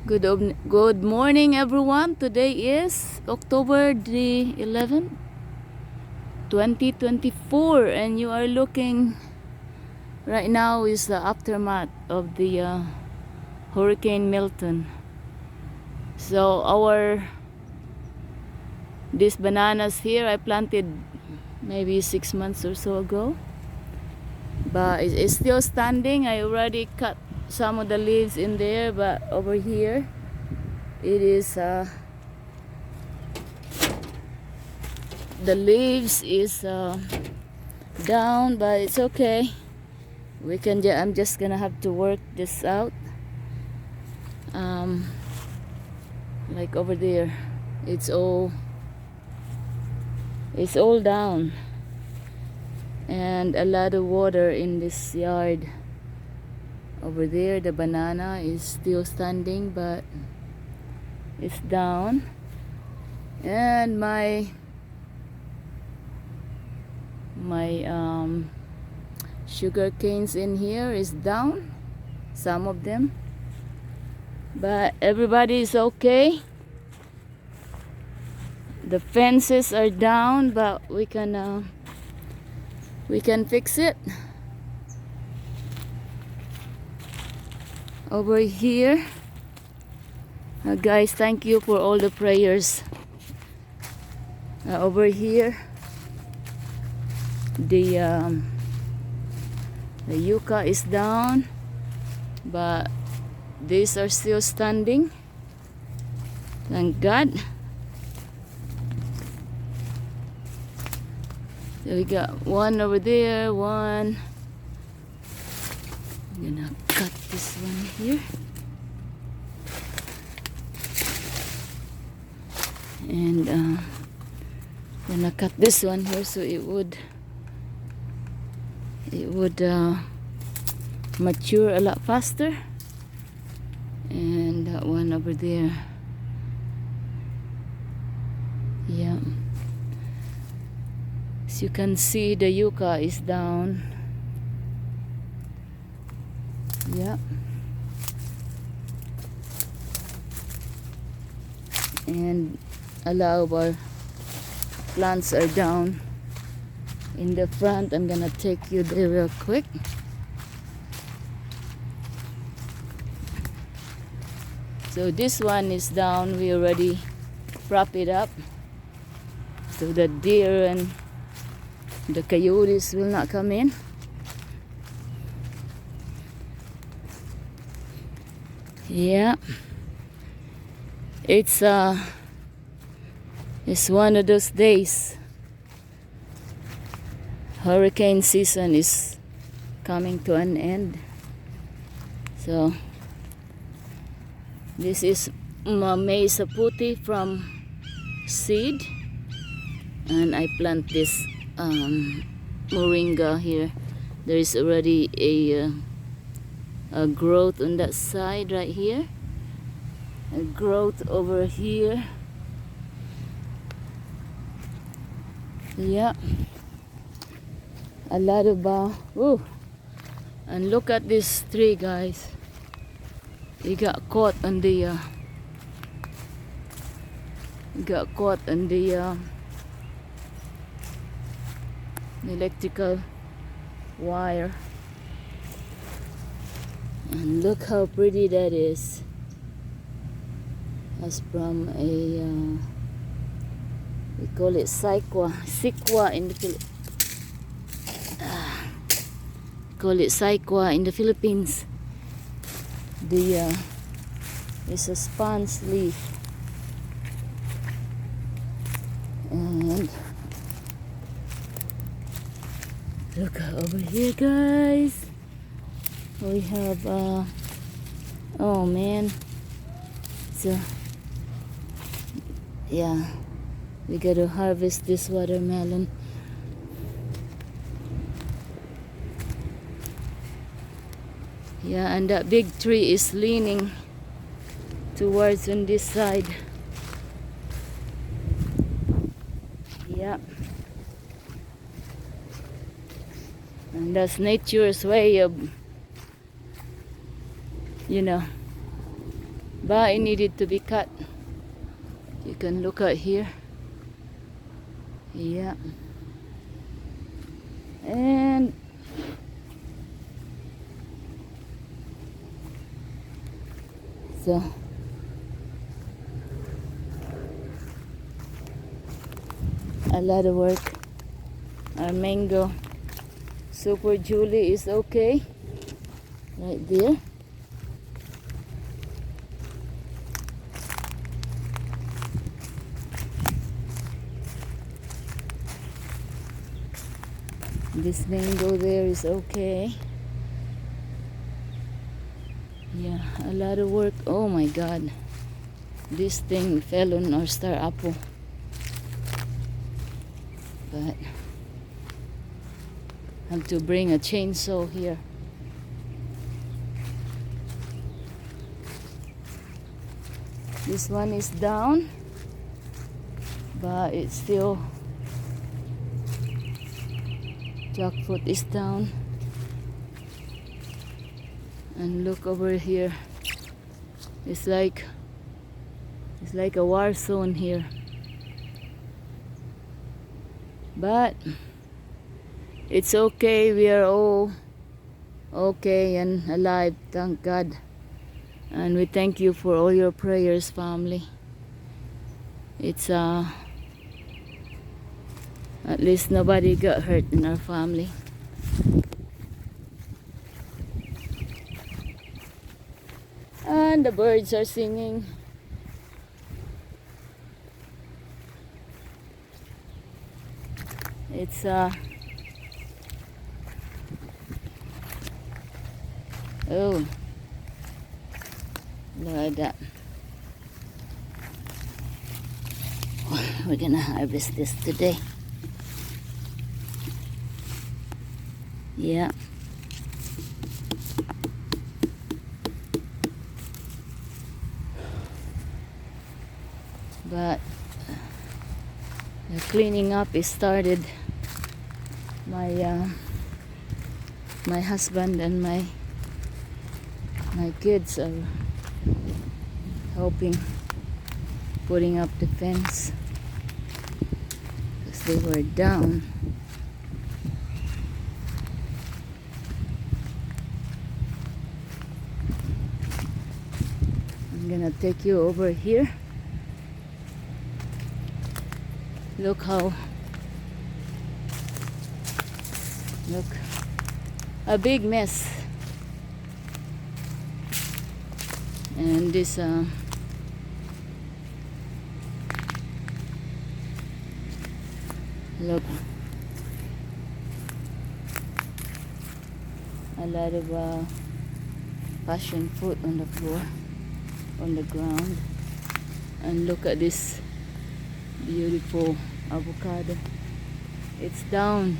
Good morning, everyone. Today is October the 11th, 2024, and you are looking right now is the aftermath of the Hurricane Milton. So these bananas here I planted maybe 6 months or so ago, but it's still standing. I already cut some of the leaves in there, but over here it is the leaves is down, but it's okay. I'm just gonna have to work this out. Like over there, it's all down, and a lot of water in this yard. Over there, the banana is still standing, but it's down, and my sugar canes in here is down, some of them, but everybody is okay. The fences are down, but we can fix it. Over here, guys, thank you for all the prayers. Over here, the yucca is down, but these are still standing. Thank God. So we got one over there, one. I'm gonna cut this one here. And gonna cut this one here so it would mature a lot faster. And that one over there, yeah, as you can see, the yucca is down. Yeah, and a lot of our plants are down in the front. I'm gonna take you there real quick. So this one is down. We already prop it up so the deer and the coyotes will not come in. Yeah, it's one of those days. Hurricane season is coming to an end. So this is maize puti from seed, and I plant this moringa here. There is already a growth on that side right here, a growth over here. Yeah, a lot of woo. And look at this tree, guys. It got caught on the electrical wire. And look how pretty that is. That's from a we call it sikwa in the Philippines. The it's a sponge leaf, and look over here, guys. We have oh man, so yeah, we gotta harvest this watermelon. Yeah, and that big tree is leaning towards on this side. Yeah, and that's nature's way of but it needed to be cut. You can look at here. Yeah. And so a lot of work. Our mango Super Julie is okay right there. This mango there is okay. Yeah, a lot of work. Oh my god, this thing fell on our star apple, but I have to bring a chainsaw here. This one is down, but it's still, jackfruit is down. And look over here, it's like a war zone here, but it's okay. We are all okay and alive, thank God. And we thank you for all your prayers, family. It's at least nobody got hurt in our family. And the birds are singing. It's oh, look at that. We're gonna harvest this today. Yeah. But the cleaning up is started. My husband and my kids are helping putting up the fence because they were down. I'm gonna take you over here. Look, a big mess. And this look, a lot of passion fruit on the floor, on the ground. And look at this beautiful avocado. It's down,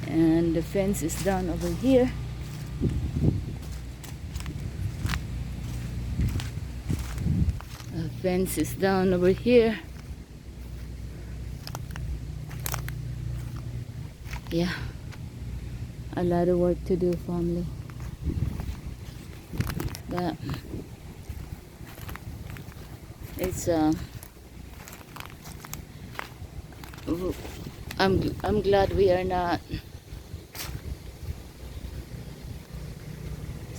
and the fence is down over here. The fence is down over here. Yeah, a lot of work to do, family. But it's I'm glad we are not.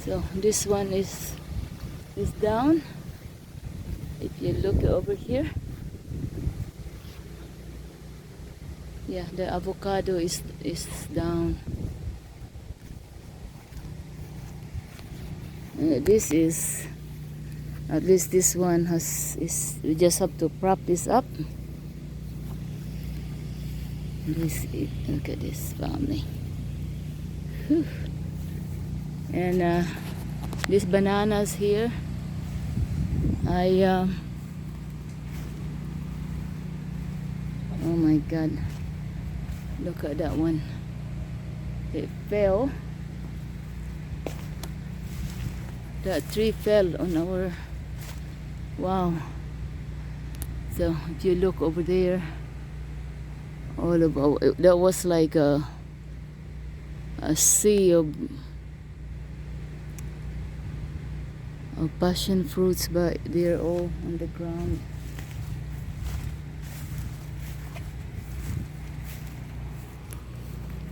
So this one is down. If you look over here, yeah, the avocado is down. This is, at least this one we just have to prop this up. Look at this, family. Whew. And these bananas here, oh my god, look at that one. It fell. That tree fell on our, wow. So if you look over there, all about, that was like a of passion fruits, but they're all on the ground.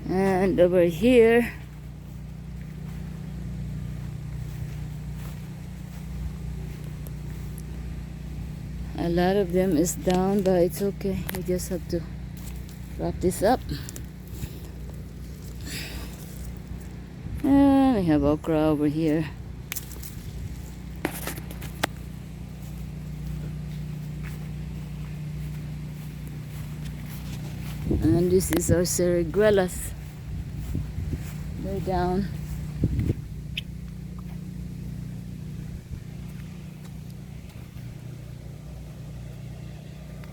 And over here, a lot of them is down, but it's okay. We just have to wrap this up. And we have okra over here. And this is our cereguelas. They're down.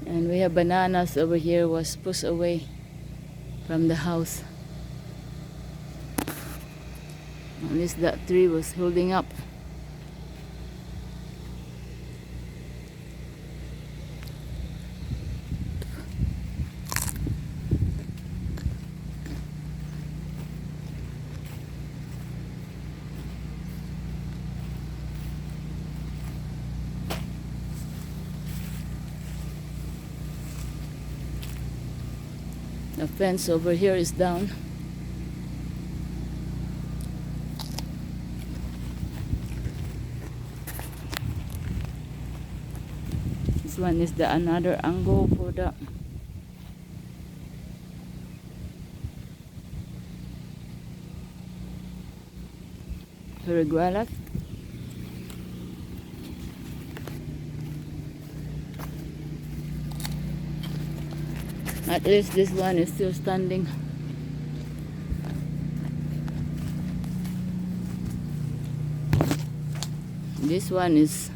And we have bananas over here, was pushed away from the house. At least that tree was holding up. The fence over here is down. This one is the another angle for the cereguelas. At least this one is still standing. This one is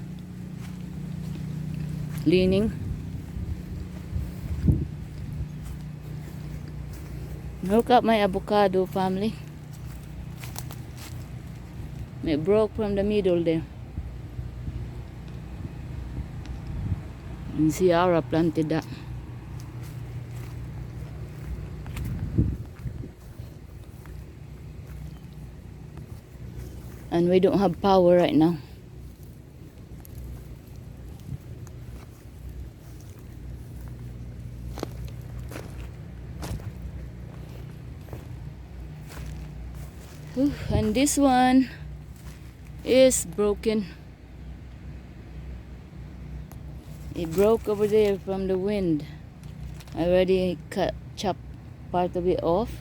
leaning. Look at my avocado, family. It broke from the middle there. And Ciara planted that. And we don't have power right now. And this one is broken. It broke over there from the wind. I already chopped part of it off.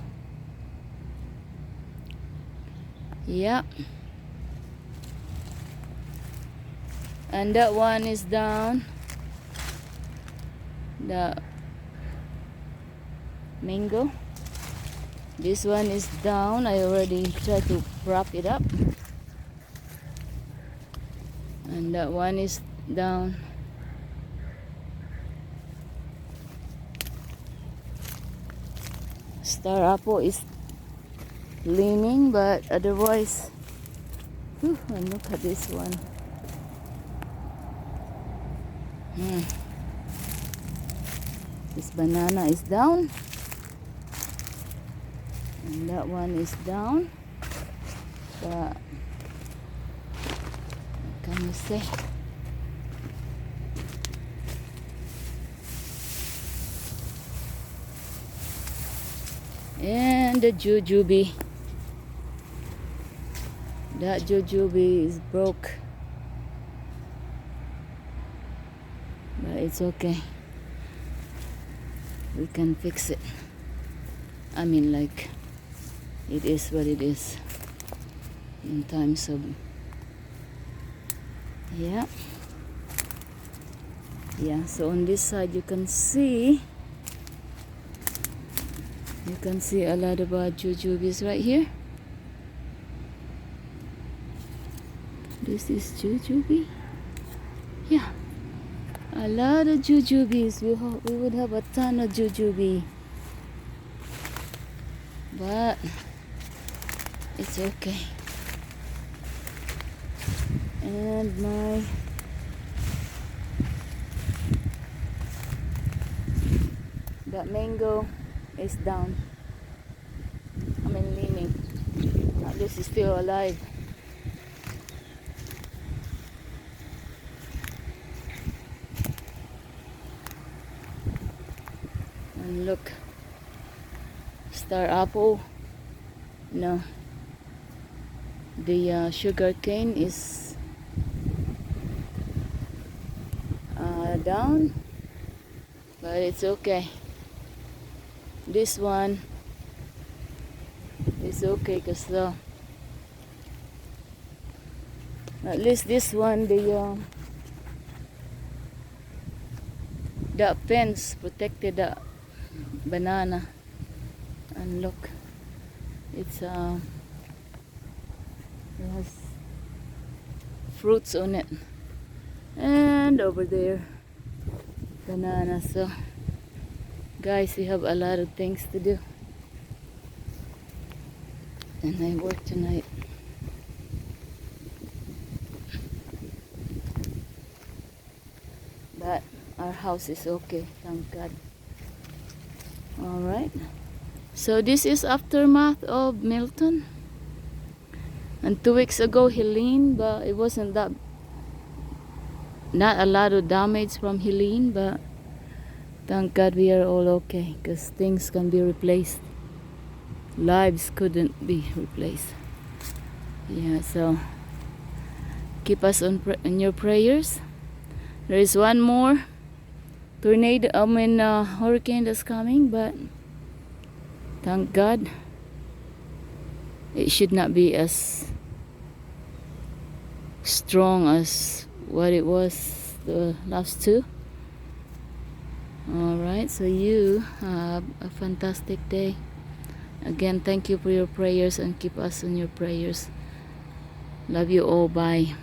Yeah. And that one is down. The mango. This one is down. I already tried to prop it up. And that one is down. Star apple is leaning, but otherwise, and look at this one. This banana is down, and that one is down. But what can you say? And the jujube. That jujube is broke. But it's okay. We can fix it. I mean, like, it is what it is. In times of, yeah. Yeah, so on this side you can see a lot of jujubes right here. This is jujube. Yeah, a lot of jujubes. We would have a ton of jujube, but it's okay. And that mango is down. I mean leaning. At least it's still alive. And look, star apple. No, the sugar cane is down, but it's okay. This one is okay because at least this one, the fence protected the banana. And look, it has fruits on it. And over there, banana. So guys, we have a lot of things to do, and I work tonight. But our house is okay, thank God. Alright, so this is aftermath of Milton. And 2 weeks ago Helene, but it wasn't that, not a lot of damage from Helene, but thank God we are all okay, because things can be replaced. Lives couldn't be replaced. Yeah, so keep us in your prayers. There is one more tornado, hurricane that's coming, but thank God it should not be as strong as what it was the last two. Alright, so you have a fantastic day. Again, thank you for your prayers and keep us in your prayers. Love you all. Bye.